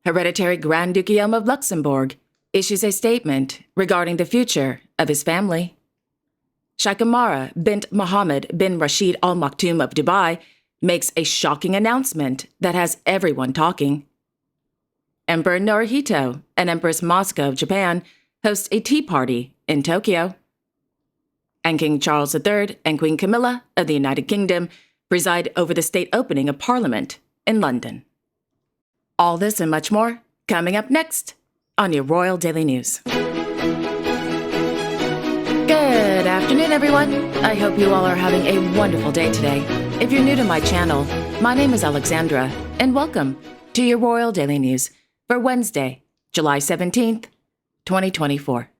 Hereditary Grand Dukedom of Luxembourg issues a statement regarding the future of his family. Sheikha Mahra bint Mohammed bin Rashid Al Maktoum of Dubai makes a shocking announcement that has everyone talking. Emperor Naruhito and Empress Moscow of Japan host a tea party in Tokyo. And King Charles III and Queen Camilla of the United Kingdom preside over the state opening of Parliament in London. All this and much more coming up next on your Royal Daily News. Good afternoon, everyone. I hope you all are having a wonderful day today. If you're new to my channel, my name is Alexandra, and welcome to your Royal Daily News for Wednesday, July 17th, 2024.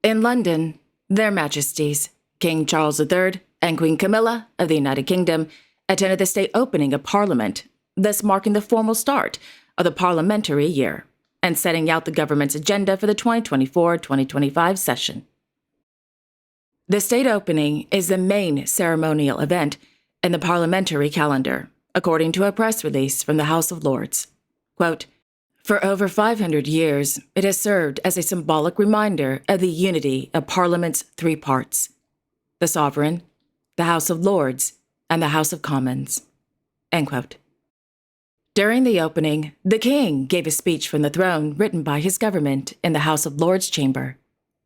In London, Their Majesties, King Charles III and Queen Camilla of the United Kingdom attended the state opening of Parliament, thus marking the formal start of the parliamentary year and setting out the government's agenda for the 2024-2025 session. The state opening is the main ceremonial event in the parliamentary calendar, according to a press release from the House of Lords. Quote, "For over 500 years, it has served as a symbolic reminder of the unity of Parliament's three parts: the Sovereign, the House of Lords, and the House of Commons." End quote. During the opening, the King gave a speech from the throne written by his government in the House of Lords chamber,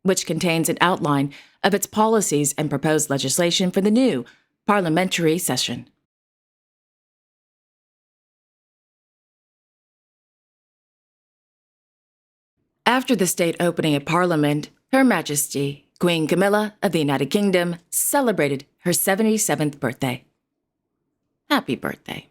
which contains an outline of its policies and proposed legislation for the new parliamentary session. After the state opening of Parliament, Her Majesty, Queen Camilla of the United Kingdom, celebrated her 77th birthday. Happy birthday.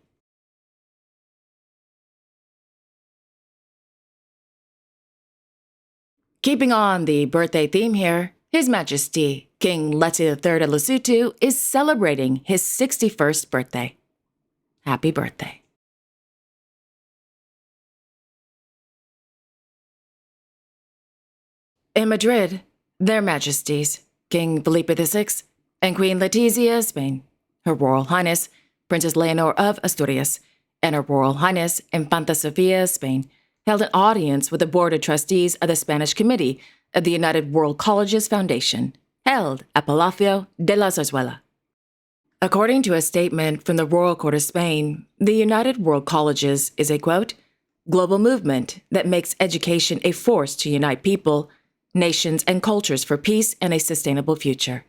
Keeping on the birthday theme here, His Majesty, King Letsie III of Lesotho, is celebrating his 61st birthday. Happy birthday. In Madrid, Their Majesties, King Felipe VI and Queen Letizia of Spain, Her Royal Highness Princess Leonor of Asturias, and Her Royal Highness Infanta Sofia of Spain held an audience with the Board of Trustees of the Spanish Committee of the United World Colleges Foundation, held at Palacio de la Zarzuela. According to a statement from the Royal Court of Spain, the United World Colleges is a, quote, "global movement that makes education a force to unite people, nations, and cultures for peace and a sustainable future."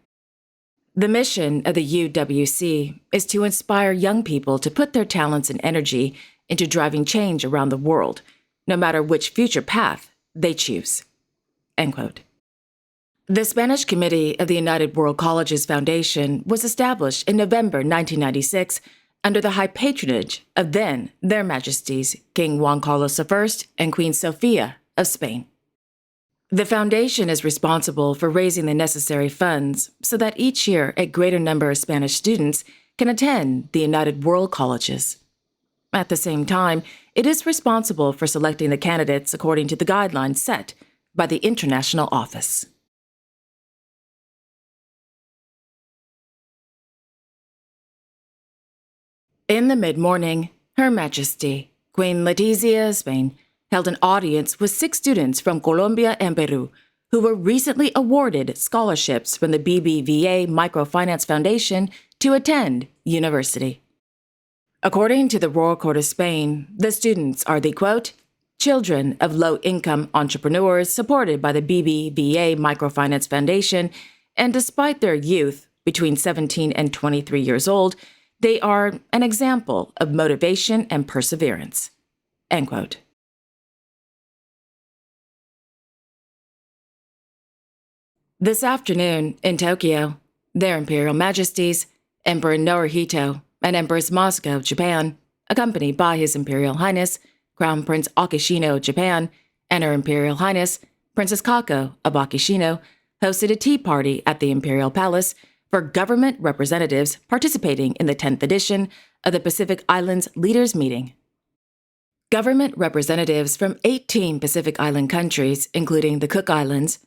The mission of the UWC is to inspire young people to put their talents and energy into driving change around the world, no matter which future path they choose. End quote. The Spanish Committee of the United World Colleges Foundation was established in November 1996 under the high patronage of then Their Majesties King Juan Carlos I and Queen Sofia of Spain. The foundation is responsible for raising the necessary funds so that each year a greater number of Spanish students can attend the United World Colleges. At the same time, it is responsible for selecting the candidates according to the guidelines set by the International Office. In the mid-morning, Her Majesty, Queen Letizia of Spain, held an audience with 6 students from Colombia and Peru who were recently awarded scholarships from the BBVA Microfinance Foundation to attend university. According to the Royal Court of Spain, the students are the, quote, "children of low-income entrepreneurs supported by the BBVA Microfinance Foundation, and despite their youth, between 17 and 23 years old, they are an example of motivation and perseverance." End quote. This afternoon, in Tokyo, Their Imperial Majesties, Emperor Naruhito and Empress Moscow of Japan, accompanied by His Imperial Highness, Crown Prince Akishino of Japan, and Her Imperial Highness, Princess Kako of Akishino, hosted a tea party at the Imperial Palace for government representatives participating in the 10th edition of the Pacific Islands Leaders Meeting. Government representatives from 18 Pacific Island countries, including the Cook Islands,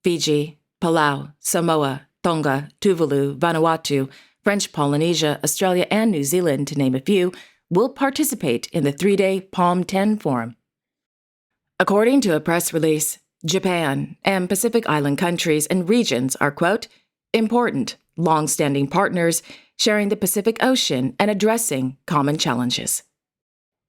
Fiji, Palau, Samoa, Tonga, Tuvalu, Vanuatu, French Polynesia, Australia, and New Zealand, to name a few, will participate in the 3-day Palm 10 Forum. According to a press release, Japan and Pacific Island countries and regions are, quote, important, long-standing partners sharing the Pacific Ocean and addressing common challenges.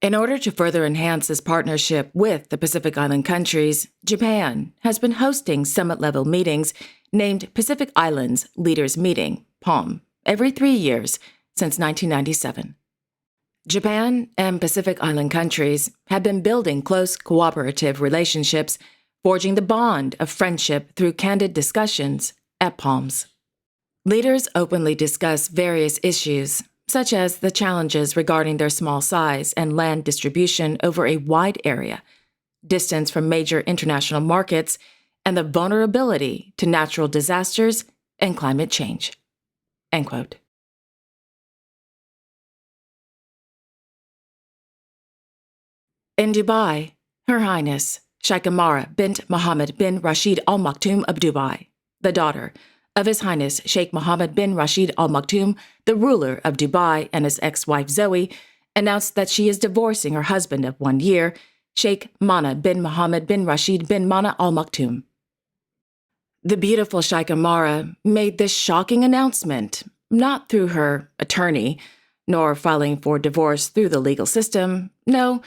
In order to further enhance this partnership with the Pacific Island countries, Japan has been hosting summit-level meetings named Pacific Islands Leaders Meeting, PALM, every 3 years since 1997. Japan and Pacific Island countries have been building close cooperative relationships, forging the bond of friendship through candid discussions at PALMs. Leaders openly discuss various issues, such as the challenges regarding their small size and land distribution over a wide area, distance from major international markets, and the vulnerability to natural disasters and climate change. End quote. In Dubai, Her Highness Sheikha Mahra bint Mohammed bin Rashid Al Maktoum of Dubai, the daughter of His Highness Sheikh Mohammed bin Rashid Al Maktoum, the ruler of Dubai, and his ex-wife Zoe, announced that she is divorcing her husband of 1 year, Sheikh Mana bin Mohammed bin Rashid bin Mana Al Maktoum. The beautiful Sheikha Mahra made this shocking announcement not through her attorney, nor filing for divorce through the legal system. No,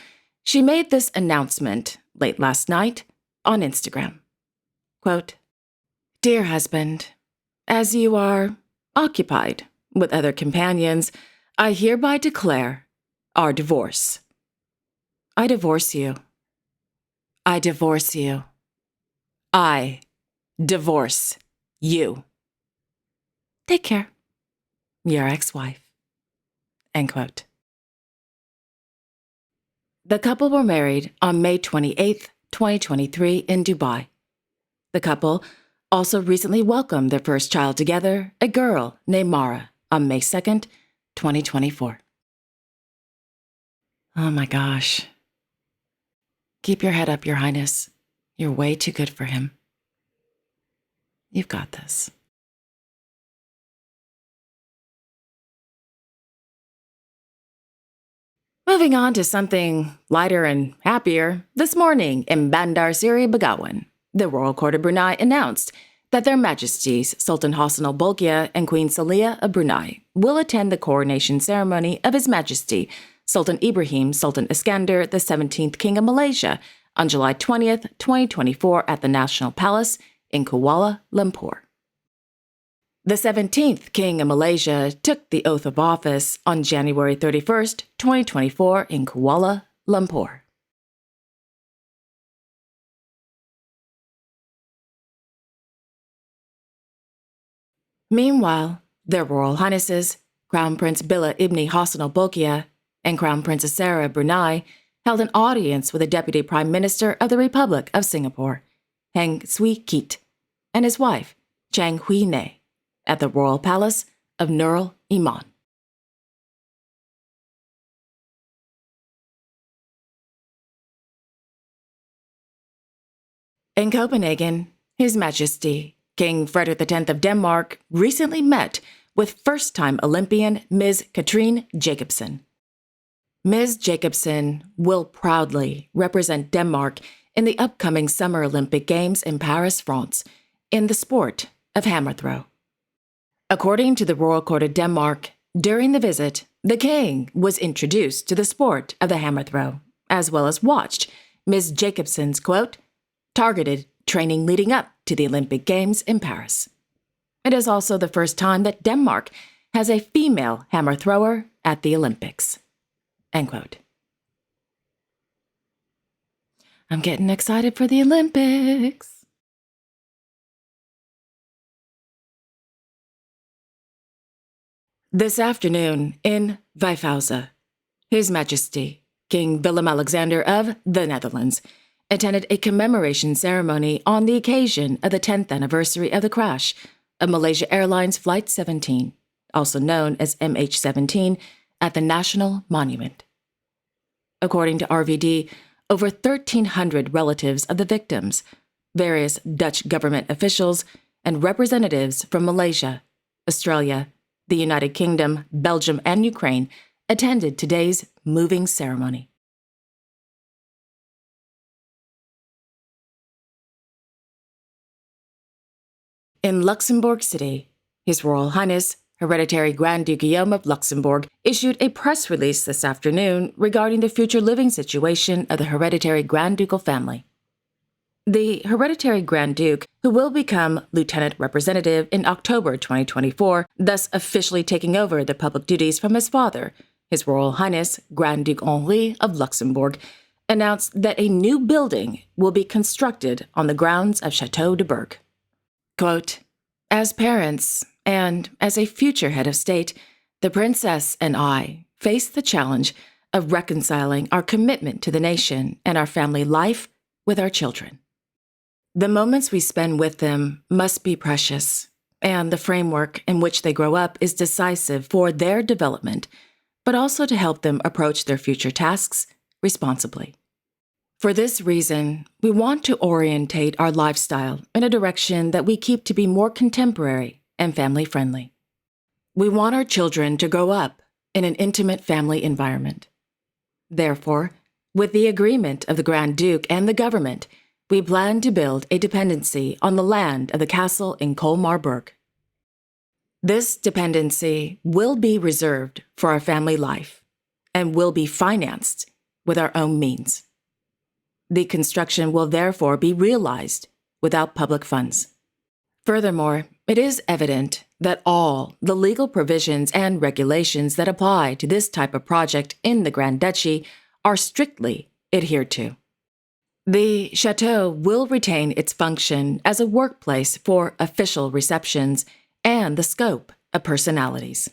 she made this announcement late last night on Instagram. Quote, "Dear husband, as you are occupied with other companions, I hereby declare our divorce. I divorce you. I divorce you. I divorce you. Take care. Your ex-wife." End quote. The couple were married on May 28, 2023 in Dubai. The couple also recently welcomed their first child together, a girl named Mahra, on May 2nd, 2024. Oh my gosh. Keep your head up, Your Highness. You're way too good for him. You've got this. Moving on to something lighter and happier, this morning in Bandar Seri Begawan, the Royal Court of Brunei announced that Their Majesties Sultan Hassan al-Bolkiah and Queen Saliha of Brunei will attend the coronation ceremony of His Majesty Sultan Ibrahim Sultan Iskandar, the 17th King of Malaysia, on July 20th, 2024 at the National Palace in Kuala Lumpur. The 17th King of Malaysia took the oath of office on January 31st, 2024 in Kuala Lumpur. Meanwhile, Their Royal Highnesses, Crown Prince Billah Ibn Hassan al-Bolkiah and Crown Princess Sarah of Brunei held an audience with the Deputy Prime Minister of the Republic of Singapore, Heng Swee Keat, and his wife, Chang Hui Ne, at the Royal Palace of Nurul Iman. In Copenhagen, His Majesty King Frederik X of Denmark recently met with first-time Olympian Ms. Katrine Jacobsen. Ms. Jacobsen will proudly represent Denmark in the upcoming Summer Olympic Games in Paris, France, in the sport of hammer throw. According to the Royal Court of Denmark, during the visit, the king was introduced to the sport of the hammer throw, as well as watched Ms. Jacobsen's, quote, targeted training leading up to the Olympic Games in Paris. It is also the first time that Denmark has a female hammer thrower at the Olympics. End quote. I'm getting excited for the Olympics. This afternoon in Vijfhuizen, His Majesty King Willem-Alexander of the Netherlands attended a commemoration ceremony on the occasion of the 10th anniversary of the crash of Malaysia Airlines Flight 17, also known as MH17, at the National Monument. According to RVD, over 1,300 relatives of the victims, various Dutch government officials, and representatives from Malaysia, Australia, the United Kingdom, Belgium, and Ukraine attended today's moving ceremony. In Luxembourg City, His Royal Highness Hereditary Grand Duke Guillaume of Luxembourg issued a press release this afternoon regarding the future living situation of the hereditary Grand Ducal family. The hereditary Grand Duke, who will become Lieutenant Representative in October 2024, thus officially taking over the public duties from his father, His Royal Highness Grand Duke Henri of Luxembourg, announced that a new building will be constructed on the grounds of Chateau de Berg. Quote, "As parents, and as a future head of state, the princess and I face the challenge of reconciling our commitment to the nation and our family life with our children. The moments we spend with them must be precious, and the framework in which they grow up is decisive for their development, but also to help them approach their future tasks responsibly. For this reason, we want to orientate our lifestyle in a direction that we keep to be more contemporary and family-friendly. We want our children to grow up in an intimate family environment. Therefore, with the agreement of the Grand Duke and the government, we plan to build a dependency on the land of the castle in Colmarberg. This dependency will be reserved for our family life and will be financed with our own means. The construction will therefore be realized without public funds. Furthermore, it is evident that all the legal provisions and regulations that apply to this type of project in the Grand Duchy are strictly adhered to. The chateau will retain its function as a workplace for official receptions and the scope of personalities.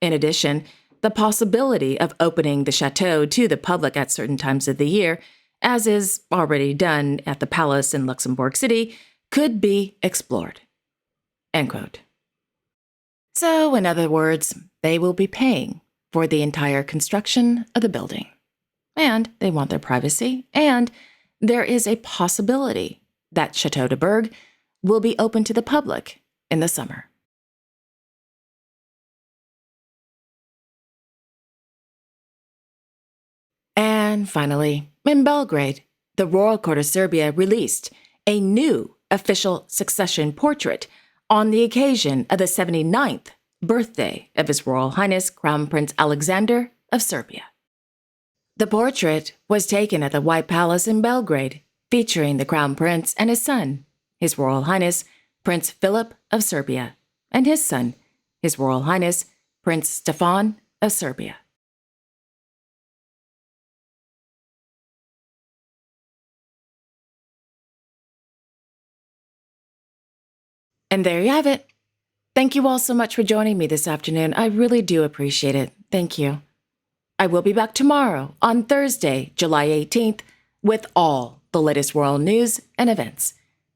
In addition, the possibility of opening the chateau to the public at certain times of the year, as is already done at the palace in Luxembourg City, could be explored." End quote. So, in other words, they will be paying for the entire construction of the building. And they want their privacy, and there is a possibility that Chateau de Berg will be open to the public in the summer. And finally, in Belgrade, the Royal Court of Serbia released a new official succession portrait on the occasion of the 79th birthday of His Royal Highness Crown Prince Alexander of Serbia. The portrait was taken at the White Palace in Belgrade, featuring the Crown Prince and his son, His Royal Highness Prince Philip of Serbia, and his son, His Royal Highness Prince Stefan of Serbia. And there you have it. Thank you all so much for joining me this afternoon. I really do appreciate it. Thank you. I will be back tomorrow on Thursday, July 18th, with all the latest royal news and events.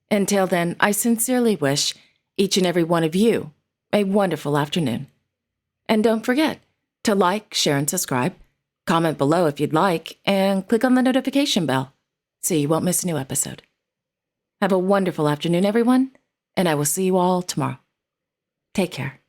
Until then, I sincerely wish each and every one of you a wonderful afternoon. And don't forget to like, share, and subscribe. Comment below if you'd like, and click on the notification bell so you won't miss a new episode. Have a wonderful afternoon, everyone, and I will see you all tomorrow. Take care.